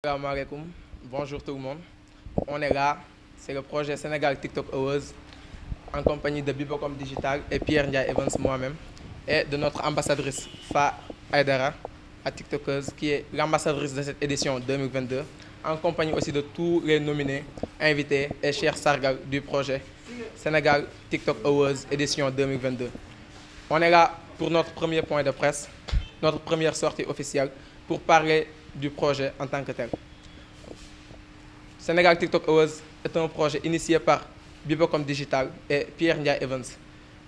Salam alaikum, bonjour tout le monde. On est là, c'est le projet Sénégal TikTok Awards en compagnie de Bibocom Digital et Pierre Ndiaye Evans, moi-même, et de notre ambassadrice Fa Aydara à TikTokeuse, qui est l'ambassadrice de cette édition 2022, en compagnie aussi de tous les nominés, invités et chers sargal du projet Sénégal TikTok Awards édition 2022. On est là pour notre premier point de presse, notre première sortie officielle, pour parler du projet en tant que tel. Sénégal TikTok Awards est un projet initié par Bibocom Digital et Pierre Ndiaye Evans.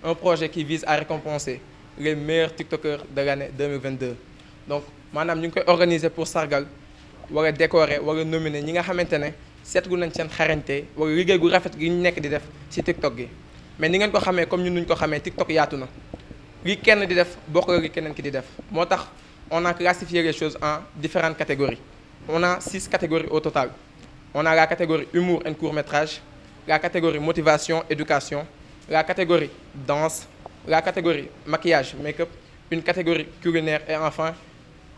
Un projet qui vise à récompenser les meilleurs TikTokers de l'année 2022. Donc, maanaam ñu ngi koy organiser pour sargal wala décorer wala nominer ñi nga xamante ne seetlu nañ seen xarañte wala liggéey gu rafet gi ñu nekk di def ci TikTok gi. Mais ni ngeen ko xamee comme ñun nuñ ko xamee TikTok yaatu na li kenn di def bokk la li keneen ki di def moo tax on a classifié les choses en différentes catégories. On a 6 catégories au total. On a la catégorie humour et court-métrage, la catégorie motivation, éducation, la catégorie danse, la catégorie maquillage, make-up, une catégorie culinaire et enfin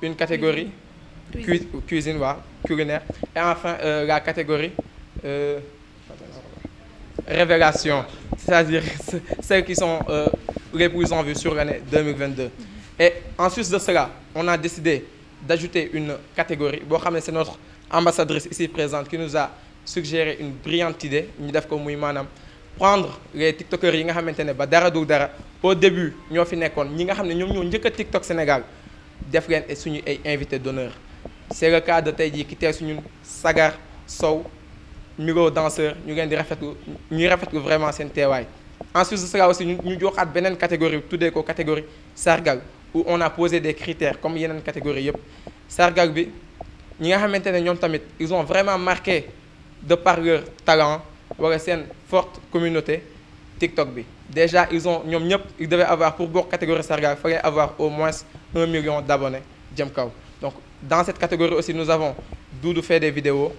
une catégorie cuisine, culinaire et enfin la catégorie révélation, c'est-à-dire celles qui sont les plus en vue sur l'année 2022. Et en sus de cela, on a décidé d'ajouter une catégorie. C'est notre ambassadrice ici présente qui nous a suggéré une brillante idée. Nous devons prendre les TikTokers qui ont ba dara du dara au début ñoo fi nekkoon ñi nga xam ne ñoom ñoo njëkk a TikTok Sénégal def leen et suñu ay invité d'honneur. C'est le cas de tey jii ki teew suñu Sagar Sow Miro danseur ñu leen di rafetlu vraiment seen teewaay. Ensuite de cela aussi ñu joxaat beneen catégorie tuddee ko catégorie sargal où on a posé des critères comme yeneen catégorie yëpp sargal bi ñi nga xamante ne ñoom tamit ils ont vraiment marqué de par leur talent wala seen forte communauté TikTok bi déjà ñoom ñëpp ils devaient avoir pour bokk catégorie sargal il fallait avoir au moins 1 million d'abonnés jëm kaw. Donc dans cette catégorie aussi nous avons Doudou fait des vidéos,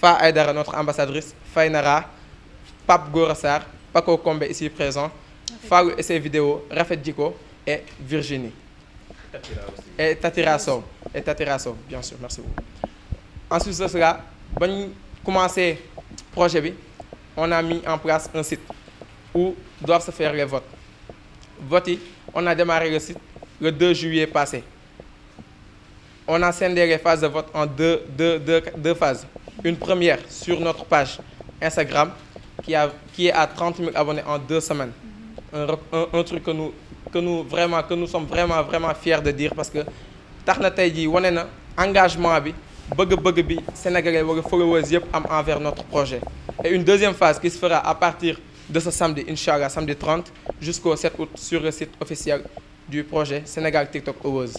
Fa Aydara notre ambassadrice, Faynara, Pape Gora Sarr, Paco Kombe ici présent, Fallou et ses vidéos, Rafet Djiko et Virginie. Et Tatira Sow, bien sûr, merci beaucoup. Ensuite de cela, quand on a commencé le projet, on a mis en place un site où doivent se faire les votes. On a démarré le site le 2 juillet passé. On a scindé les phases de vote en deux phases. Une première sur notre page Instagram qui est à 30 000 abonnés en 2 semaines. Un truc que nous sommes vraiment fiers de dire parce que tax na tey jii wane na engagement bi bëgg-bëgg bi sénégalais wala followers yëpp am envers notre projet. Et une deuxième phase qui se fera à partir de ce samedi, Inch'Allah, samedi 30 jusqu'au 7 août sur le site officiel du projet Sénégal TikTok Awards.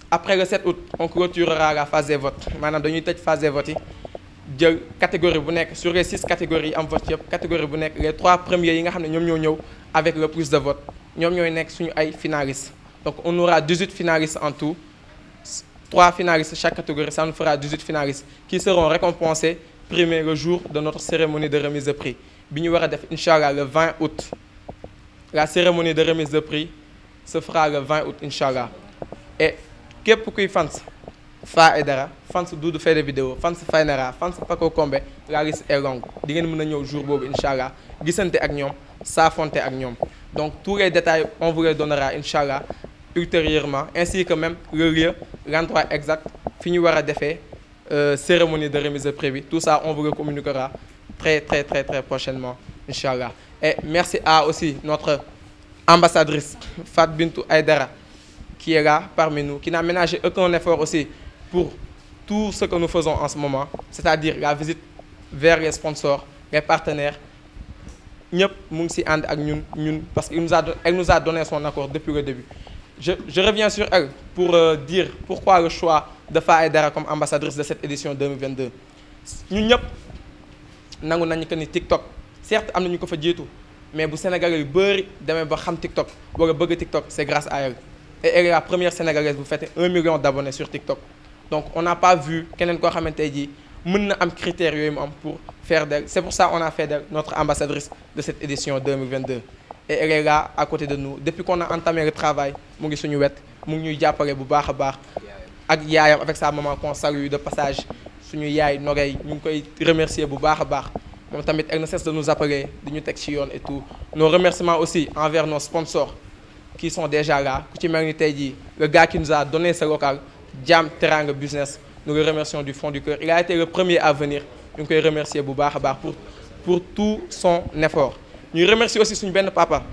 Après le 7 août, on clôturera la phase des votes. Maanaam dañuy tëj phase des votes yi jël catégorie bu nekk sur les 6 catégories yi am vote yëpp catégorie bu nekk les 3 premiers yi nga xam ne ñoom ñoo ñëw avec le plus de votes ñoom ñooy nekk suñu ay finalistes. Donc on aura 18 finalistes en tout, 3 finalistes chaque catégorie, ça nous fera 18 finalistes qui seront récompensés, primés le jour de notre cérémonie de remise de prix. Bi ñu war a def Inch'Allah le 20 août. La cérémonie de remise de prix se fera le 20 août Inch'Allah. Et képp kuy fans Fa Aydara, fans Doudou fait des vidéos, fans Faynara, fans Paco Kombe, la liste est longue. Di ngeen mën a ñëw jour boobu Inch'Allah gisante ak ñoom, s'affronter ak ñoom. Donc tous les détails on vous les donnera Inch'Allah ultérieurement, ainsi que même le lieu, l'endroit exact fi ñu war a defee cérémonie de remise de prix bi. Tout ça on vous le communiquera très prochainement Inch'Allah. Et merci à aussi notre ambassadrice Fat Bintou Aydara qui est là parmi nous, qui n'a ménagé aucun effort aussi pour tout ce que nous faisons en ce moment, c'est-à-dire la visite vers les sponsors, les partenaires. ñëpp mu ngi ci ànd ak ñun parce que elle nous a donné son accord depuis le début. Je reviens sur elle pour dire pourquoi le choix de Fa Aydara comme ambassadrice de cette édition 2022. ñun ñëpp nangu nañu que ni TikTok certes am na ñu ko fa jiitu mais bu Sénégalais yu bëri demee ba xam TikTok wala bëgg TikTok c'est grâce à elle. Et elle est la première sénégalaise bu fêter 1 million d'abonnés sur TikTok. Donc on n'a pas vu keneen koo xamante ji mën na am critères yooyu mu am pour faire d'elle. C'est pour ça qu'on a fait d'elle notre ambassadrice de cette édition 2022. Et elle est là à côté de nous. Depuis qu'on a entamé le travail, mu ngi suñu wet mu ngi ñuy jàppale bu baax a baax ak yaayam avec sa maman qu'on salue de passage suñu yaay Nogay ñu ngi koy remercier bu baax a baax moom tamit elle ne cesse de nous appeler di ñu teg ci yoon et tout. Nos remerciements aussi envers nos sponsors qui sont déjà là ku ci mel ni tey jii le gars qui nous a donné ce local Jam Teranga Business nous le remercions du fond du cœur. Il a été le premier à venir ñu ngi koy remercier bu baax a baax pour tout son effort. ñu remercier aussi suñu benn papa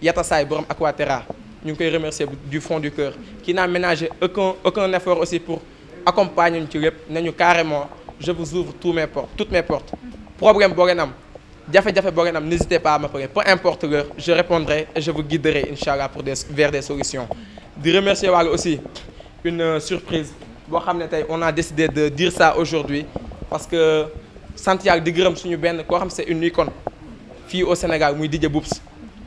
Yata Saay borom Aquaterra ñu ngi koy remercier du fond du cœur qui n'a ménagé aucun effort aussi pour accompagner ñu ci lépp nañu carrément je vous ouvre toutes mes portes problème boo leen am jafe-jafe boo leen am n'hésitez pas à m'appeler peu importe l'heure je répondrai et je vous guiderai inchallah vers des solutions. di remercier waale aussi une surprise boo xam ne tey on a décidé de dire ça aujourd'hui parce que sant yàlla di gërëm suñu benn koo xam c'est une icône fii au Sénégal muy DJ Boubs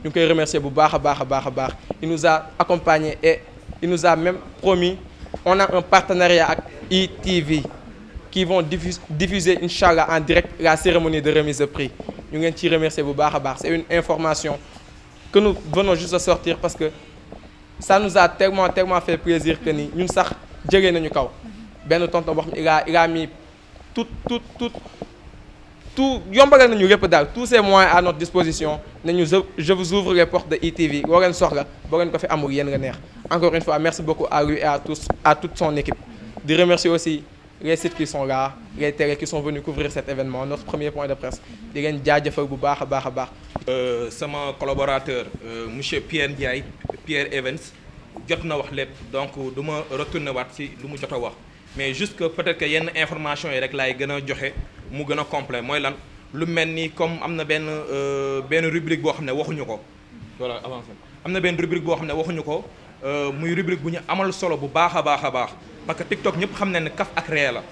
ñu ngi koy remercier bu baax a baax a baax a baax il nous a accompagnés et il nous a même promis on a un partenariat ak ITV qui vont diffuser inchallah en direct la cérémonie de remise de prix ñu ngeen ciy remercier bu baax a baax c'est une information que nous venons juste de sortir parce que ça nous a tellement fait plaisir que ni ñun sax jege nañu kaw benn tonton boo xam ne il a mis tout yombalal nañu lépp daal tous ces moyens à notre disposition nañu je vous ouvre les portes de ITV boo leen soxla boo leen ko fi amul yéen nga neex encore une fois merci beaucoup à lui et à toute son équipe di remercier aussi les sites qui sont là les télés qui sont venus couvrir cet événement notre premier point de presse di leen jaajëfal bu baax a baax a baax. sama collaborateur monsieur Pierre Ndiaye Pierre Evans jot na wax lépp donc du ma retourner waat ci lu mu jot a wax mais juste que peut-être que yenn information yi rek laay gën a joxe mu gën a complet mooy lan lu mel ni comme am na benn rubrique boo xam ne waxuñu ko voilà avancé am na benn rubrique boo xam ne waxuñu ko muy rubrique bu ñu amal solo bu baax a baax a baax parce que TikTok ñëpp xam nañ ne kaf ak ree la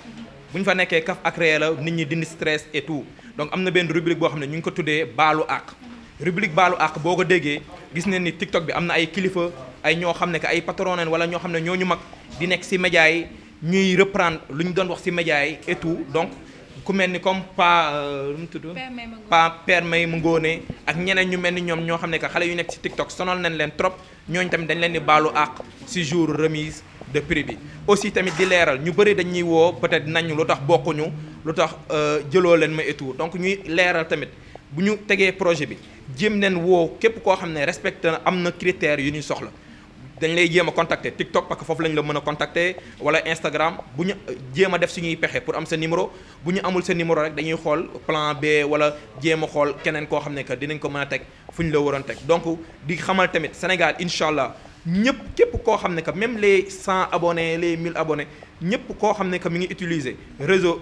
bu ñu fa nekkee kaf ak ree la nit ñi dindi stress et tout donc am na benn rubrique boo xam ne ñu ngi ko tuddee baalu àq rubrique baalu àq boo ko déggee gis nañ ni TikTok bi am na ay kilifa ay ñoo xam ne que ay patron wala ñoo xam ne ñoo ñu mag di nekk ci médias yi ñuy reprendre lu ñu doon wax ci médias yi et tout donc ku mel ni comme lu mu tudd Père May mu Ngóone ak ñeneen ñu mel ni ñoom ñoo xam ne que xale yu nekk ci TikTok sonal nañ leen trop ñooñu tamit dañ leen di baalu àq ci jour remise de prix bi aussi tamit di leeral ñu bëri dañuy woo peut-être nañu lu tax bokkuñu lu tax jëloo leen ma et tout donc ñuy leeral tamit bu ñu tegee projet bi jéem leen woo képp koo xam ne respecté na am na critères yu ñuy soxla dañ lay jéem a contacter TikTok parce que foofu lañ la mën a contacter wala Instagram bu ñu jéem a def suñuy pexe pour am sa numéro bu ñu amul sa numéro rek dañuy xool plan B wala jéem a xool keneen koo xam ne que dinañ ko mën a teg fu ñu la waroon teg donc di xamal tamit Sénégal incha allah ñëpp képp koo xam ne que même les 100 abonnés les 1000 abonnés ñëpp koo xam ne que mi ngi utiliser réseau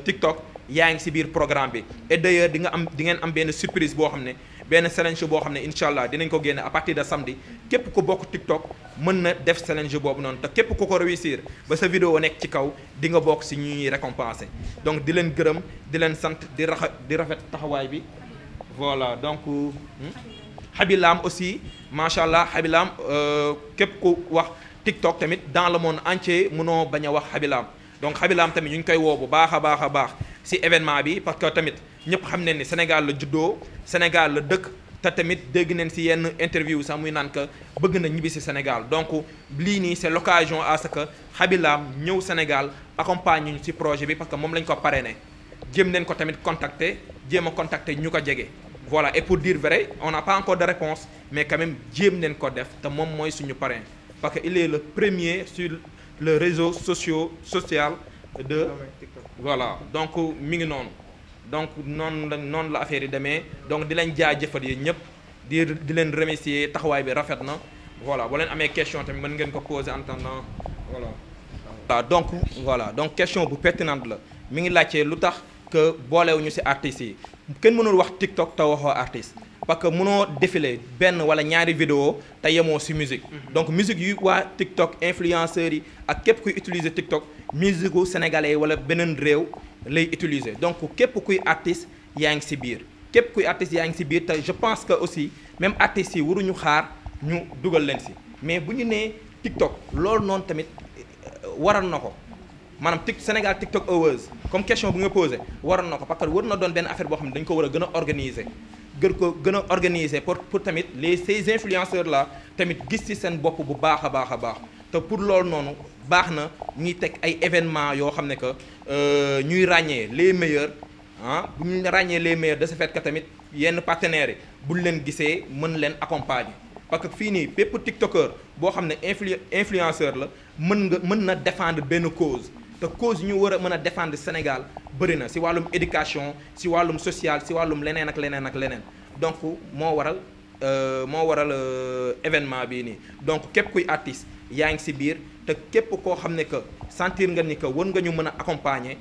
TikTok yaa ngi ci biir programme bi et d'ailleurs di ngeen am benn surprise boo xam ne benn challenge boo xam ne incha allah dinañ ko génne à partir de samedi képp ku bokk TikTok mën na def challenge boobu noonu te képp ku ko réussir ba sa vidéo nekk ci kaw di nga bokk ci ñuy récompenser donc di leen gërëm di leen sant di rafet taxawaay bi voilà donc Habilam aussi macha allah Habilam képp ku wax TikTok tamit dans le monde entier mënoo bañ a wax Habilam donc Habilam tamit ñu ngi koy woo bu baax a baax a baax ci événement bi parce que tamit ñëpp xam nañ ni Sénégal la juddoo Sénégal la dëkk te tamit dégg nañ ci yenn interview sax muy naan que bëgg na ñibbi ci Sénégal donc lii nii c'est l'occasion à ce que Habilam ñëw Sénégal accompagne ñu ci projet bi parce que moom lañ ko parrainé jéem nañ ko tamit contacter jéem a contacter ñu ko jege. voilà et pour dire vrai on n'a pas encore de réponse mais quand même jéem nañ ko def te moom mooy suñu parrain parce que il est le premier sur le réseau social de voilà donc mi ngi noonu donc noonu la affaire yi demee donc di leen jaajëfal yéen ñëpp di leen remercier taxawaay bi rafet na voilà boo leen amee question tamit mën ngeen ko poser en attendant voilà donc question bu pertinente la mi ngi laajte lu tax que boolewuñu ci artistes yi kenn mënul wax TikTok te waxoo artiste parce que mënoo défiler benn wala ñaari vidéo te yemoo ci musique donc musique yu waa TikTok influenceurs yi ak képp kuy utiliser TikTok musique gu sénégalais yi wala beneen réew lay utiliser donc képp kuy artiste yaa ngi ci biir képp kuy artiste yaa ngi ci biir te je pense que aussi même artistes yi waruñu xaar ñu dugal leen ci mais bu ñu nee TikTok loolu noonu tamit waral na ko maanaam Sénégal TikTok Awards comme question bu nga posé waral na ko parce que war na doon benn affaire boo xam ne dañu ko war a gën a organiser pour tamit ces influenceurs là tamit gis ci seen bopp bu baax a baax a baax te pour loolu noonu baax na ñuy teg ay événements yoo xam ne que ñuy ràññee les meilleurs ah bu ñu ràññee les meilleurs de ce fait que tamit yenn partenaires yi buñ leen gisee mën leen accompagner parce que fii nii bépp tiktoker boo xam ne influenceur la mën na défendre benn cause te cause yi ñu war a mën a défendre Sénégal bëri na si wàllum éducation si wàllum social si wàllum leneen ak leneen ak leneen donc moo waral événement bii nii donc képp kuy artiste yaa ngi si biir te képp koo xam ne que sentir nga ni que war nga ñu mën a accompagner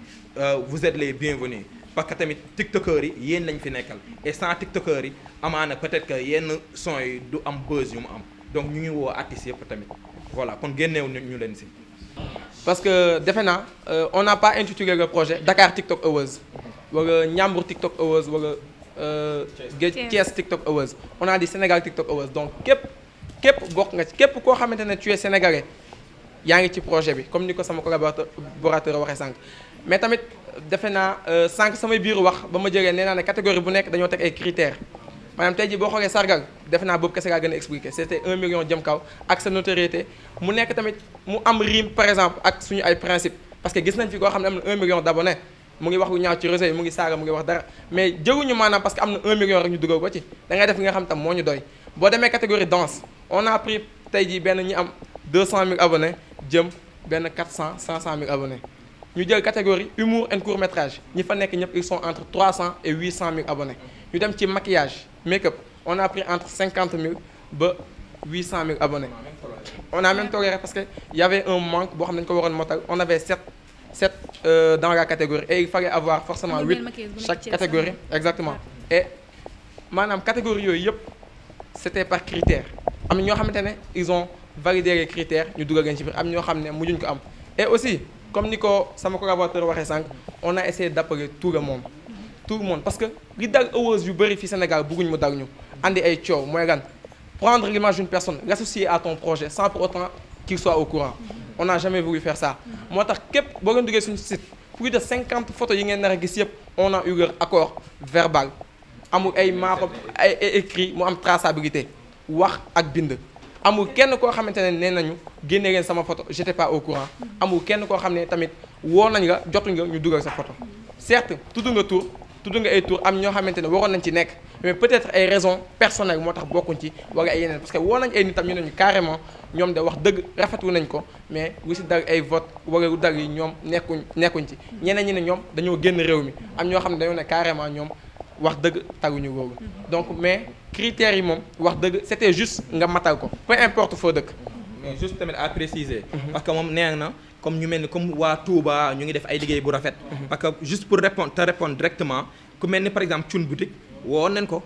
vous êtes les bienvenus parce que tamit tiktokers yi yéen lañ fi nekkal et sans tiktokers yi amaana peut-être que yenn son yi du am buzz yu mu am donc ñu ngi woo artistes yëpp tamit voilà kon génneew ñu leen si. parce que defe naa on n'a pas intitulé le projet Dakar TikTok Awards wala Ndiambour TikTok Awards wala Thiès TikTok Awards on a dit Sénégal TikTok Awards donc képp bokk nga ci képp koo xamante ne tu es sénégalais yaa ngi ci projet bi comme ni ko sama collaborateur waxee sànq mais tamit defe naa sànq samay biiru wax ba ma jëlee nee naa ne catégorie bu nekk dañoo teg ay critères maanaam tey jii boo xoolee sargal defe naa boobu kese gaa gën a expliqué c'était 1 million jëm kaw ak sa notoriété mu nekk tamit mu am rime par exemple ak suñu ay principe parce que gis nañ fi koo xam ne am na 1 million d'abonnés mu ngi wax lu ñaaw ci réseau yi mu ngi saaga mu ngi wax dara mais jëguñu maanaam parce que am na 1 million rek ñu dugal ko ci da ngay def li nga xam tam moo ñu doy boo demee catégorie danse on a pris tey jii benn ñi am 200 000 abonnés jëm benn 400 500 000 abonnés ñu jël catégorie humour et court métrage ñi fa nekk ñëpp ils sont entre 300 et 800 000 abonnés ñu dem ci maquillage make-up on a pris entre 50 000 ba 800 000 abonnés on a même toléré parce que y avait un manque boo xam ne dañu ko waroon motal on avait 7 dans la catégorie et il fallait avoir forcément 8 chaque catégorie exactement et maanaam catégorie yooyu yëpp c'était par critère am na ñoo xamante ne ils ont validé les critères ñu dugal leen ci biir am ñoo xam ne mujjuñ ko am et aussi comme ni ko sama collaborateur waxee sànq on a essayé d'appeler tout le monde parce que li dal awards yu bëri fii Sénégal bëgguñ mu dal ñu andi ay coow mooy lan prendre l'image d'une personne l'associer à ton projet sans pour autant qu'il soit au courant on n'a jamais voulu faire ça moo tax képp boo ngeen duggee suñu site plus de 50 photos yi ngeen nar a gis yëpp on a eu leur accord verbal amul ay maaxo ay écrit mu am traçabilité wax ak bind amul kenn koo xamante ne nee nañu génne leen sama photo j'étais pas au courant amul kenn koo xam ne tamit woo nañ la jotuñ nga ñu dugal sa photo certes tudd nga ay tour am ñoo xamante ne waroon nañ ci nekk mais peut-être ay raisons personnelles moo tax bokkuñ ci wala ay yeneen parce que woo nañ ay nit tam ñu ne ñu carrément ñoom de wax dëgg rafetlu nañ ko mais lu si dal ay vote wala lu dal yi ñoom nekkuñ ci ñeneen ñi ne ñoom dañoo génn réew mi am ñoo xam ne dañoo ne carrément ñoom wax dëgg taguñu loolu donc mais critères yi moom wax dëgg c'était juste nga matal ko peu importe foo dëkk. mais juste tamit à préciser. parce que moom nee na comme ñu mel ni comme waa Touba ñu ngi def ay liggéey bu rafet. parce que juste pour répondre directement ku mel ni par exemple Thioune Boutique woon nañ ko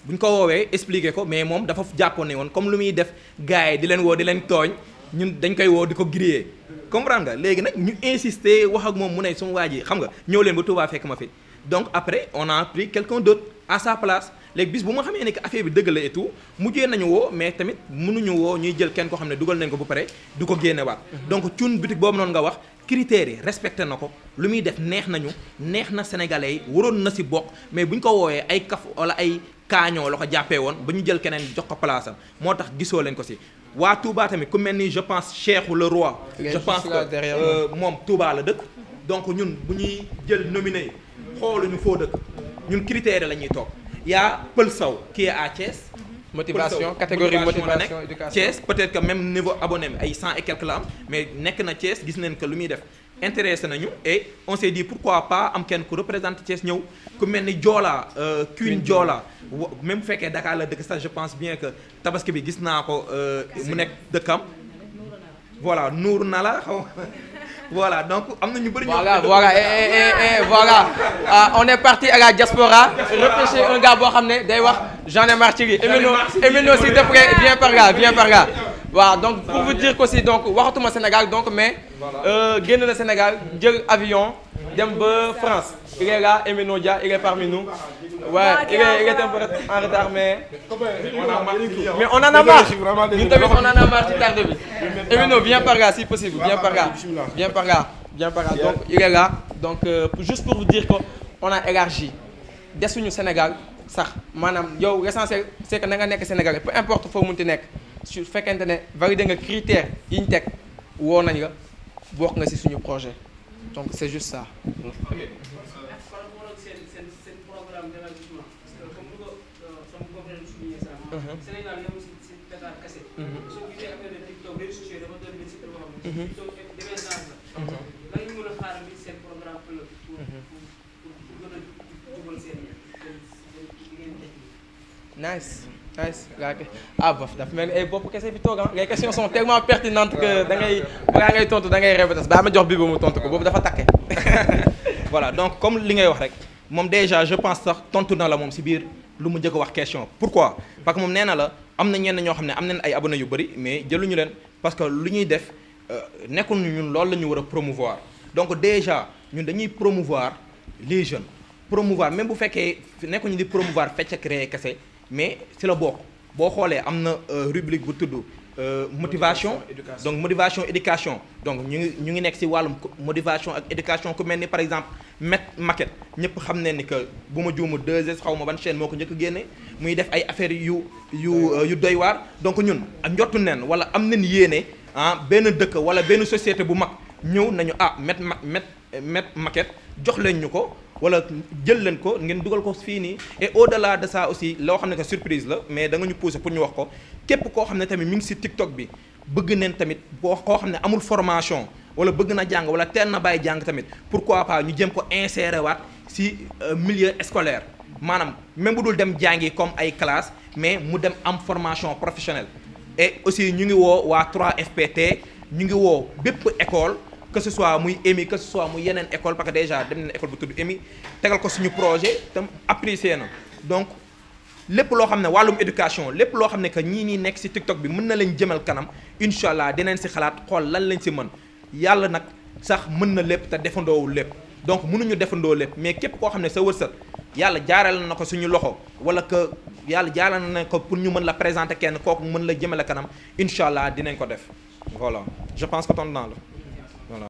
bu ñu ko woowee expliquer ko mais moom dafa jàppoon ne woon comme lu muy def gars yi di leen woo di leen tooñ ñun dañ koy woo di ko griller comprendre nga léegi nag ñu insister wax ak moom mu ne suma waa ji xam nga ñëw leen ba Touba fekk ma fi. donc après on a pris quelqu'un d'autre à sa place léegi bis bu ma xamee ne que affaire bi dëgg la et tout mujjee nañu woo mais tamit mënuñu woo ñuy jël kenn koo xam ne dugal nañ ko bu pare du ko génnewaat. donc Thioune Boutique boobu noonu nga wax critères yi respecté na ko lu muy def neex nañu neex na sénégalais yi waroon na si bokk mais bu ñu ko woowee ay kaf wala ay kaañoo la ko jàppee woon ba ñu jël keneen jox ko place am moo tax gisoo leen ko si. waa Touba tamit ku mel ni je pense Cheikhou le roi. je pense que moom Touba la dëkk. donc ñun bu ñuy jël nominé yi xooluñu foo dëkk ñun critères la ñuy toog y'a Pël Sow qui est à Thiès. motivation catégorie motivation éducation Thiès peut-être que même niveau abonné ay 100 et quelques la am mais nekk na Thiès gis nañ que lu muy def intéressé nañu et on s'est dit pourquoi pas am kenn ku représente Thiès ñëw ku mel ni Joola Queen Joola même bu fekkee Dakar la dëkk sax je pense bien que tabaski bi gis naa ko mu nekk dëkkam voilà nuur na la xaw voilà donc am na ñu bëri. voilà voilà on est parti à la diaspora repêcher un gars boo xam ne day wax j'en ai marre ci lii. Emino s'il te plaît viens par là waaw donc pour vous dire qu'aussi donc waxatuma Sénégal donc mais génn na Sénégal jël avion dem ba France il est là Emino Dia il est parmi nous ouais il est un peu en retard mais on en a marre ñun tamit on en a marre ci tarde bi Emino viens par là si possible viens par là donc il est là donc juste pour vous dire que on a élargi desuñu Sénégal sax maanaam yow l'essentiel c'est que na nga nekk Sénégalais peu importe foo munti nekk su fekkente ne validé nga critères yi ñu teg woo nañ la bokk nga ci suñu projet donc c'est juste ça. Nice. Ah bof dafa mel ni ay bopp kese bi toog ah les questions sont tellement pertinentes que da ngay balaa ngay tontu da ngay répéter ba ma jox bi ba mu tontu ko boobu dafa takke. Voilà donc comme li ngay wax rek moom déjà je pense sax tontu na la moom ci biir lu mu njëkk a wax question pourquoi parce que moom nee na la am na ñenn ñoo xam ne am nañ ay abonnés yu bëri mais jëluñu leen parce que lu ñuy def nekkul ñun loolu la ñu war a promouvoir donc déjà ñun dañuy promouvoir les jeunes promouvoir même bu fekkee nekkuñu di promouvoir fecc ak ree kese mais ci la bokk boo xoolee am na rubrique bu tudd motivation donc motivation éducation donc ñu ngi nekk ci wàllum motivation ak éducation ku mel ni par exemple maquette ñëpp xam ne ni que bu ma juumu 2S xaw ma ban chaîne moo ko njëkk a génne muy def ay affaires yu doy waar donc ñun njottu nen wala am nañ yéene benn dëkk wala benn société bu mag ñëw nañu maquette jox leen ñu ko wala jël leen ko ngeen dugal ko fii nii et au-delà de ça aussi loo xam ne que surprise la mais da nga ñu pousser pour ñu wax ko képp koo xam ne tamit mi ngi ci TikTok bi bëgg neen tamit koo xam ne amul formation wala bëgg na jàng wala teel na bàyyi jàng tamit pourquoi pas ñu jëm ko insérer waat ci milieu scolaire maanaam même bu dul dem jàngi comme ay classe mais mu dem am formation professionnelle et aussi ñu ngi woo waa 3FPT ñu ngi woo bépp école que ce soit muy EMI que ce soit muy yeneen école parce que déjà dem nañ école bu tudd EMI tegal ko suñu projet tam apprécié na donc lépp loo xam ne wàllum éducation lépp loo xam ne que ñii nekk ci TikTok bi mën na leen jëmal kanam incha allah dinañ ci xalaat xool lan lañ ci mën yàlla nag sax mën na lépp te defandoowul lépp donc mënuñu defandoo lépp mais képp koo xam ne sa wërsëg yàlla jaaral na ko suñu loxo wala que yàlla jaaral na ko pour ñu mën la présenter kenn kooku mën la jëmale kanam incha allah dinañ ko def voilà je pense que tontu naa la.